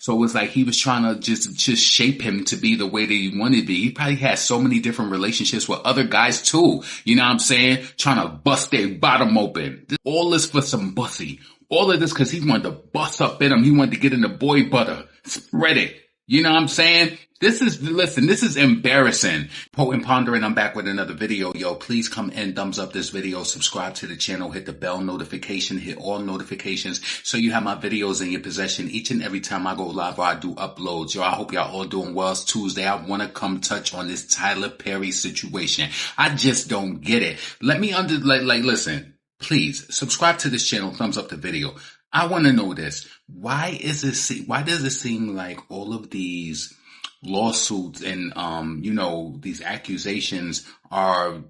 So it's like he was trying to just shape him to be the way that he wanted to be. He probably had so many different relationships with other guys too. You know what I'm saying? Trying to bust their bottom open. All this for some pussy. All of this because he wanted to bust up in him. He wanted to get in the boy butter. Spread it. You know what I'm saying? This is embarrassing. Potent Pondering, I'm back with another video. Yo, please come and thumbs up this video, subscribe to the channel, hit the bell notification, hit all notifications so you have my videos in your possession each and every time I go live or I do uploads. Yo, I hope y'all all doing well. It's Tuesday. I want to come touch on this Tyler Perry situation. I just don't get it. Listen, please subscribe to this channel, thumbs up the video. I want to know this. Why does it seem like all of these lawsuits and, these accusations are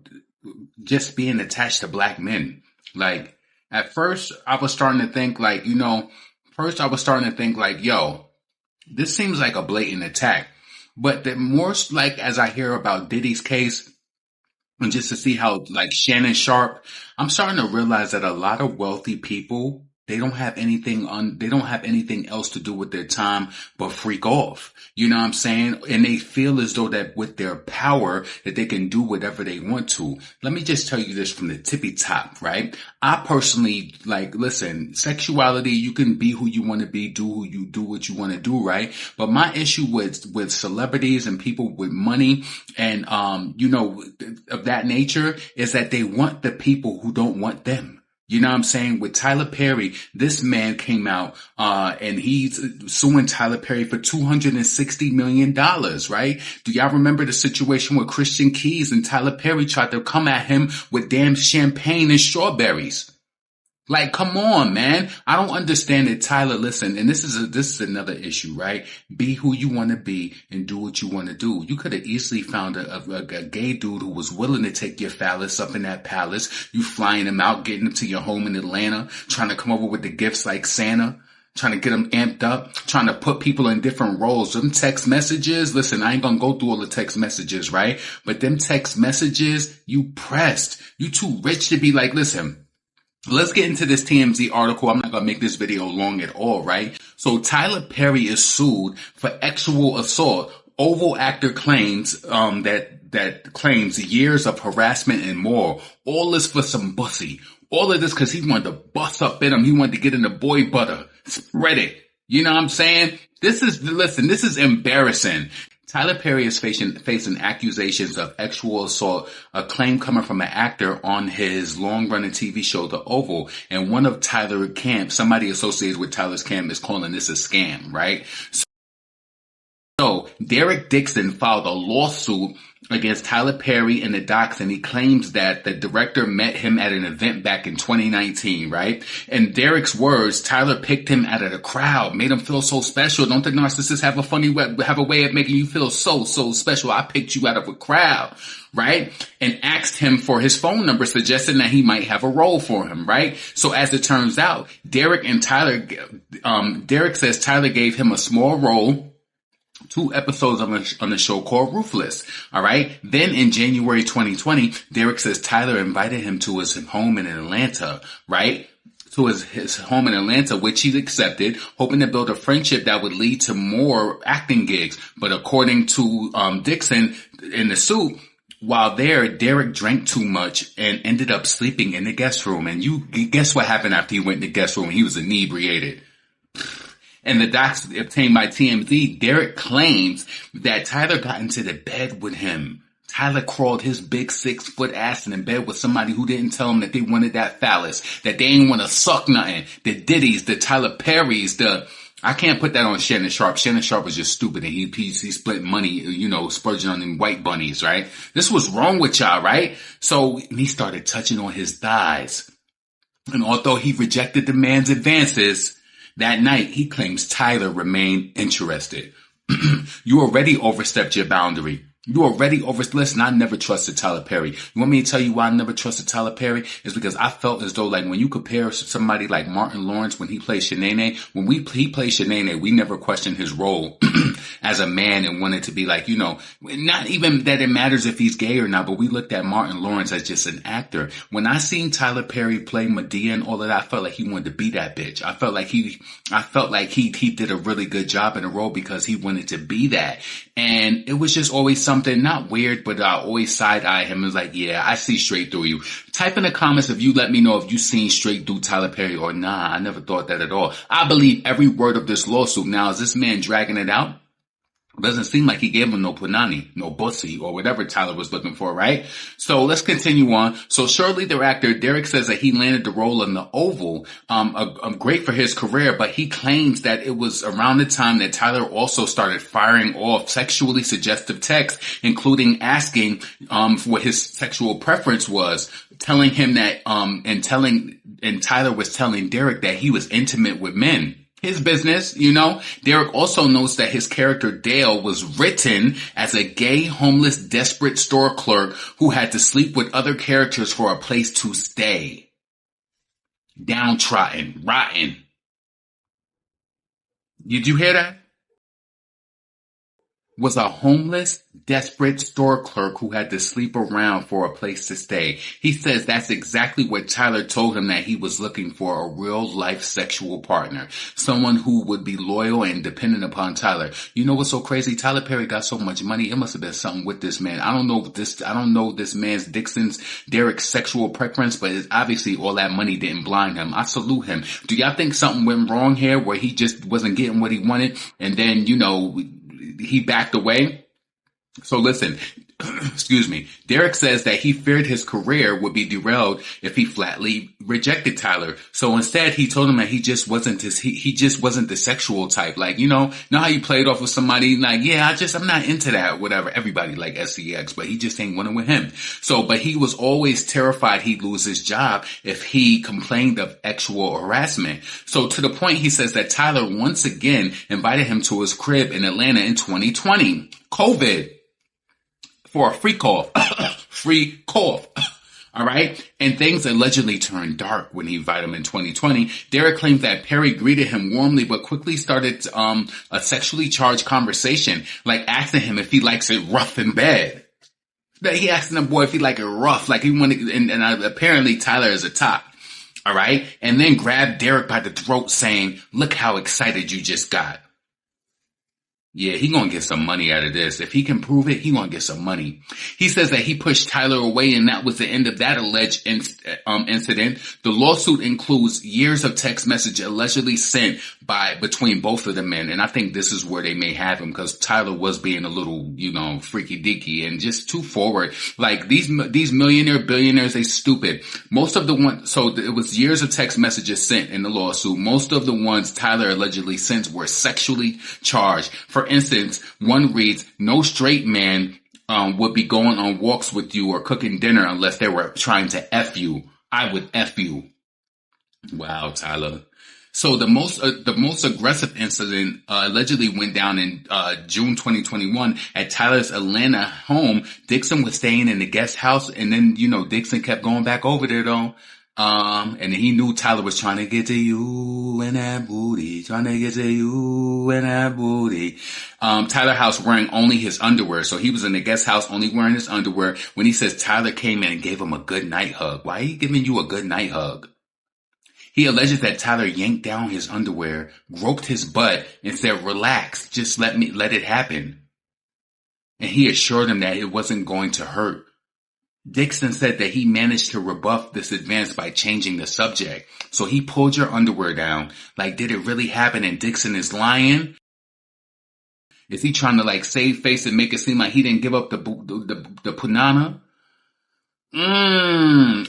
just being attached to black men? Like, at first I was starting to think yo, this seems like a blatant attack. But the more, like, as I hear about Diddy's case, and just to see how, like, Shannon Sharp, I'm starting to realize that a lot of wealthy people, they don't have anything else to do with their time but freak off. You know what I'm saying? And they feel as though that with their power that they can do whatever they want to. Let me just tell you this from the tippy top, right? I personally, listen, sexuality, you can be who you want to be, do what you want to do, right? But my issue with celebrities and people with money and, of that nature is that they want the people who don't want them. You know what I'm saying? With Tyler Perry, this man came out, and he's suing Tyler Perry for $260 million, right? Do y'all remember the situation with Christian Keys and Tyler Perry tried to come at him with damn champagne and strawberries? Like, come on, man. I don't understand it. Tyler, listen, and this is another issue, right? Be who you want to be and do what you want to do. You could have easily found a gay dude who was willing to take your phallus up in that palace. You flying him out, getting him to your home in Atlanta, trying to come over with the gifts like Santa, trying to get them amped up, trying to put people in different roles. Them text messages, listen, I ain't gonna go through all the text messages, right? But them text messages, you pressed. You too rich to be like, listen, let's get into this TMZ article. I'm not going to make this video long at all, right? So Tyler Perry is sued for sexual assault. Oval actor claims that claims years of harassment and more. All this for some pussy. All of this because he wanted to bust up in him. He wanted to get in the boy butter. Spread it. You know what I'm saying? This is embarrassing. Tyler Perry is facing accusations of sexual assault, a claim coming from an actor on his long-running TV show, The Oval. And one of Tyler's camp, somebody associated with Tyler's camp, is calling this a scam, right? So Derek Dixon filed a lawsuit against Tyler Perry and the docs, and he claims that the director met him at an event back in 2019, right? In Derek's words, Tyler picked him out of the crowd, made him feel so special. Don't the narcissists have a way of making you feel so special? I picked you out of a crowd, right? And asked him for his phone number, suggesting that he might have a role for him, right? So as it turns out, Derek says Tyler gave him a small role, 2 episodes on the show called Ruthless. All right. Then in January 2020, Derek says Tyler invited him to his home in Atlanta, right? To his home in Atlanta, which he accepted, hoping to build a friendship that would lead to more acting gigs. But according to Dixon in the suit, while there, Derek drank too much and ended up sleeping in the guest room. And you guess what happened after he went in the guest room? He was inebriated. And the docs obtained by TMZ, Derek claims that Tyler got into the bed with him. Tyler crawled his big 6-foot ass in bed with somebody who didn't tell him that they wanted that phallus, that they didn't want to suck nothing. The Diddy's, the Tyler Perry's, I can't put that on Shannon Sharp. Shannon Sharp was just stupid and he split money, splurging on them white bunnies, right? This was wrong with y'all, right? So he started touching on his thighs. And although he rejected the man's advances, that night, he claims Tyler remained interested. You already overstepped your boundary. You already over. Listen, I never trusted Tyler Perry. You want me to tell you why I never trusted Tyler Perry? It's because I felt as though, like, when you compare somebody like Martin Lawrence when he played Shanae, he played Shanae, we never questioned his role as a man and wanted to be like, not even that it matters if he's gay or not, but we looked at Martin Lawrence as just an actor. When I seen Tyler Perry play Medea and all of that, I felt like he wanted to be that bitch. I felt like he did a really good job in the role because he wanted to be that. And it was just always something not weird, but I always side eye him. It was like, yeah, I see straight through you. Type in the comments if you let me know if you seen straight through Tyler Perry or nah. I never thought that at all. I believe every word of this lawsuit. Now, is this man dragging it out? Doesn't seem like he gave him no punani, no bussy, or whatever Tyler was looking for, right? So let's continue on. So shortly thereafter, Derek says that he landed the role in the Oval, great for his career, but he claims that it was around the time that Tyler also started firing off sexually suggestive texts, including asking, what his sexual preference was, telling him that, and Tyler was telling Derek that he was intimate with men. His business, Derek also notes that his character Dale was written as a gay, homeless, desperate store clerk who had to sleep with other characters for a place to stay. Downtrodden, rotten. Did you hear that? Was a homeless, desperate store clerk who had to sleep around for a place to stay. He says that's exactly what Tyler told him that he was looking for, a real-life sexual partner. Someone who would be loyal and dependent upon Tyler. You know what's so crazy? Tyler Perry got so much money. It must have been something with this man. I don't know this man's Derek's sexual preference, but it's obviously all that money didn't blind him. I salute him. Do y'all think something went wrong here where he just wasn't getting what he wanted and then, he backed away? So listen, excuse me. Derek says that he feared his career would be derailed if he flatly rejected Tyler. So instead, he told him that he just wasn't the sexual type. Like, know how you played off with somebody like, yeah, I'm not into that, whatever. Everybody like SCX, but he just ain't winning with him. So, but he was always terrified he'd lose his job if he complained of sexual harassment. So to the point, he says that Tyler once again invited him to his crib in Atlanta in 2020. COVID. For a free cough. Free cough. All right. And things allegedly turned dark when he invited him in 2020. Derek claims that Perry greeted him warmly, but quickly started a sexually charged conversation, like asking him if he likes it rough in bed. He asked the boy if he liked it rough, like he wanted, and apparently Tyler is a top. All right. And then grabbed Derek by the throat saying, look how excited you just got. Yeah, he gonna get some money out of this. If he can prove it, he gonna get some money. He says that he pushed Tyler away and that was the end of that alleged incident. The lawsuit includes years of text message allegedly sent between both of the men. And I think this is where they may have him because Tyler was being a little, freaky deaky and just too forward. Like these billionaires, they stupid. Most of the ones, so it was years of text messages sent in the lawsuit. Most of the ones Tyler allegedly sent were sexually charged. For instance, one reads, no straight man would be going on walks with you or cooking dinner unless they were trying to F you. I would F you. Wow, Tyler. So the most aggressive incident allegedly went down in June 2021 at Tyler's Atlanta home. Dixon was staying in the guest house, and then Dixon kept going back over there though. And he knew Tyler was trying to get to you and that booty, Tyler House wearing only his underwear. So he was in the guest house only wearing his underwear when he says Tyler came in and gave him a good night hug. Why are you giving you a good night hug? He alleges that Tyler yanked down his underwear, groped his butt, and said, relax, just let it happen. And he assured him that it wasn't going to hurt. Dixon said that he managed to rebuff this advance by changing the subject. So he pulled your underwear down. Like, did it really happen and Dixon is lying? Is he trying to save face and make it seem like he didn't give up the punana?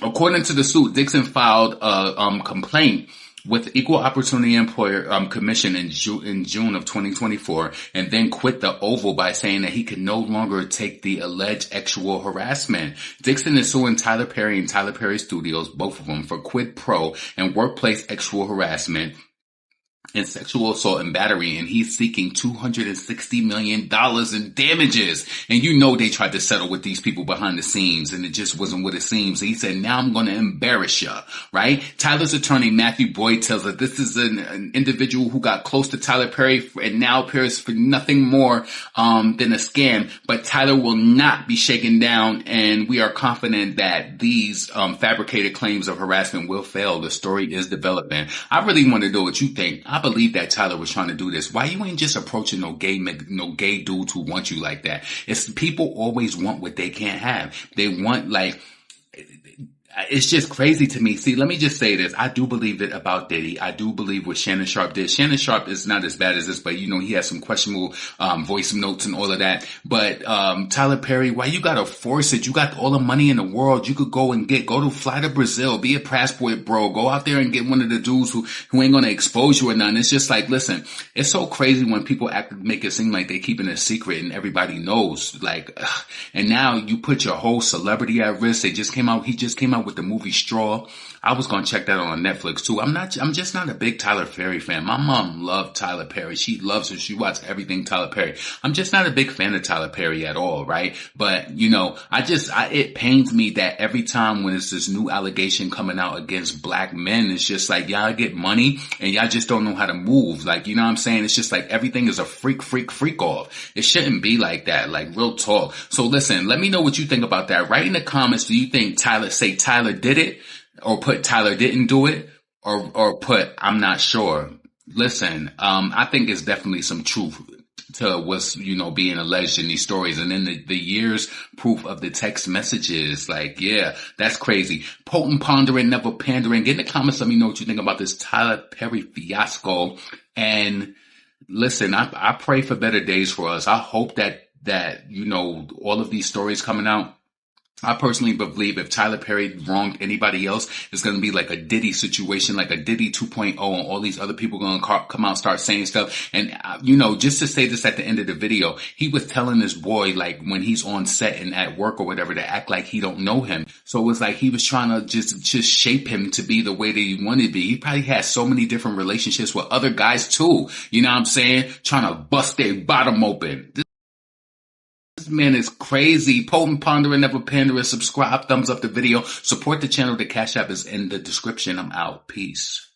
According to the suit, Dixon filed a complaint with Equal Opportunity Employer Commission in June of 2024, and then quit the Oval by saying that he could no longer take the alleged sexual harassment. Dixon is suing Tyler Perry and Tyler Perry Studios, both of them, for quid pro and workplace sexual harassment. and sexual assault and battery, and he's seeking $260 million in damages. And you know they tried to settle with these people behind the scenes, and it just wasn't what it seems. He said, now I'm going to embarrass you, right? Tyler's attorney, Matthew Boyd, tells us this is an individual who got close to Tyler Perry and now appears for nothing more than a scam. But Tyler will not be shaken down, and we are confident that these fabricated claims of harassment will fail. The story is developing. I really want to know what you think. I believe that Tyler was trying to do this. Why you ain't just approaching no gay dudes who want you like that? It's people always want what they can't have. They want it's just crazy to me. See, let me just say this. I do believe that about Diddy. I do believe what Shannon Sharp did. Shannon Sharp is not as bad as this, but he has some questionable voice notes and all of that. But Tyler Perry, why you gotta force it? You got all the money in the world. You could go to fly to Brazil, be a passport bro, go out there and get one of the dudes who ain't gonna expose you or nothing. It's just like, listen, it's so crazy when people make it seem like they keeping it a secret and everybody knows. And now you put your whole celebrity at risk. He just came out with the movie Straw. I was going to check that on Netflix too. I'm just not a big Tyler Perry fan. My mom loved Tyler Perry. She loves her. She watched everything Tyler Perry. I'm just not a big fan of Tyler Perry at all, right? But, it pains me that every time when it's this new allegation coming out against black men, it's just like y'all get money and y'all just don't know how to move. Like, you know what I'm saying? It's just like everything is a freak off. It shouldn't be like that, like real talk. So listen, let me know what you think about that. Write in the comments, do you think Tyler did it, or put Tyler didn't do it, or put I'm not sure? Listen, I think it's definitely some truth to what's, being alleged in these stories. And then the years proof of the text messages, yeah, that's crazy. Potent, pondering, never pandering. Get in the comments, let me know what you think about this Tyler Perry fiasco. And listen, I pray for better days for us. I hope that all of these stories coming out, I personally believe if Tyler Perry wronged anybody else, it's going to be like a Diddy situation, like a Diddy 2.0, and all these other people going to come out and start saying stuff. And, just to say this at the end of the video, he was telling this boy, when he's on set and at work or whatever, to act like he don't know him. So it was like he was trying to just shape him to be the way that he wanted to be. He probably had so many different relationships with other guys too. You know what I'm saying? Trying to bust their bottom open. This man is crazy. Potent, pondering, never pandering. Subscribe, thumbs up the video. Support the channel. The Cash App is in the description. I'm out. Peace.